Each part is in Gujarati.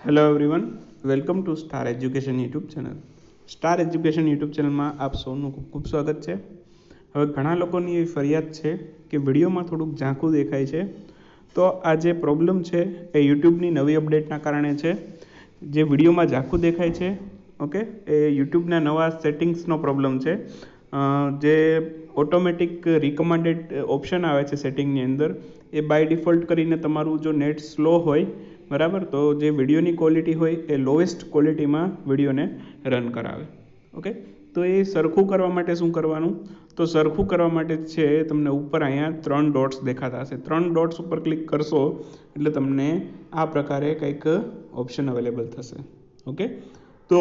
Hello everyone, welcome to star education YouTube channel. Star education YouTube ચેનલમાં આપ સૌનું ખૂબ ખૂબ સ્વાગત છે. હવે ઘણા લોકોની એવી ફરિયાદ છે કે વિડીયોમાં થોડુંક ઝાંખું દેખાય છે. તો આ જે પ્રોબ્લેમ છે એ યુટ્યુબની નવી અપડેટના કારણે છે. જે વિડીયોમાં ઝાંખું દેખાય છે, ઓકે, એ યુટ્યુબના નવા સેટિંગ્સનો પ્રોબ્લેમ છે. જે ઓટોમેટિક રિકમેન્ડેડ ઓપ્શન આવે છે સેટિંગની અંદર, એ બાય ડિફોલ્ટ કરીને તમારું જો નેટ સ્લો હોય, બરાબર, તો જે વિડીયોની ક્વોલિટી હોય એ લોએસ્ટ ક્વોલિટીમાં વિડીયોને રન કરાવે. ઓકે, તો એ સરખું કરવા માટે શું કરવાનું? તો સરખું કરવા માટે છે તમને ઉપર અહીંયા 3 ડોટ્સ દેખાતા હશે. 3 ડોટ્સ ઉપર ક્લિક કરશો એટલે તમને આ પ્રકારે કંઈક ઓપ્શન અવેલેબલ થશે. ઓકે, તો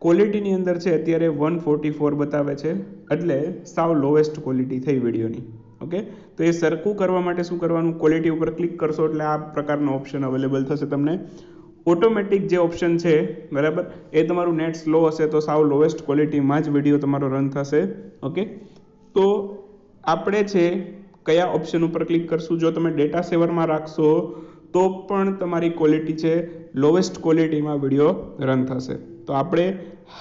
ક્વોલિટીની અંદર છે અત્યારે 144 બતાવે છે, એટલે સાવ લોએસ્ટ ક્વોલિટી થઈ વિડીયોની. ઓકે, તો એ સરખું કરવા માટે શું કરવાનું? ક્વોલિટી ઉપર ક્લિક કરશો એટલે આ પ્રકારનો ઓપ્શન અવેલેબલ થશે તમને. ઓટોમેટિક જે ઓપ્શન છે, બરાબર, એ તમારું નેટ સ્લો હશે તો સાવ લોએસ્ટ ક્વોલિટીમાં જ વિડીયો તમારો રન થશે. ઓકે, તો આપણે છે કયા ઓપ્શન ઉપર ક્લિક કરશું? જો તમે ડેટા સેવરમાં રાખશો તો પણ તમારી ક્વોલિટી છે લોએસ્ટ ક્વોલિટીમાં વિડીયો રન થશે. તો આપણે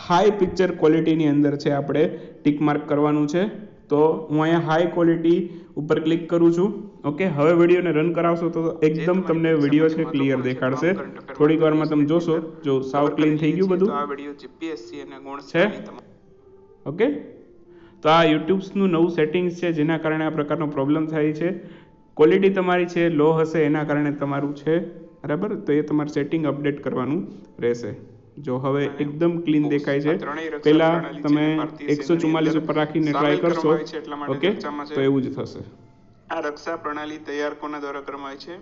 હાઈ પિક્ચર ક્વોલિટીની અંદર છે આપણે ટિક માર્ક કરવાનું છે. તો હું અહીંયા હાઈ ક્વોલિટી ઉપર ક્લિક કરું છું. ઓકે, હવે વિડીયોને રન કરાવશો તો એકદમ તમને વિડીયો છે ક્લિયર દેખાડશે. થોડીક વારમાં તમે જોશો, જો સાવ ક્લીન થઈ ગયું બધું છે. ઓકે, તો આ યુટ્યુબ્સનું નવું સેટિંગ્સ છે જેના કારણે આ પ્રકારનો પ્રોબ્લેમ થાય છે. ક્વોલિટી તમારી છે લો હશે એના કારણે તમારું છે, બરાબર, તો એ તમારે સેટિંગ અપડેટ કરવાનું રહેશે. જો હવે એકદમ ક્લીન દેખાય છે. પહેલા તમે 144 ઉપર રાખીને ટ્રાય કરશો, ઓકે, તો એવું જ થશે. આ રક્ષા પ્રણાલી તૈયાર કોના દ્વારા કરવામાં આવી છે?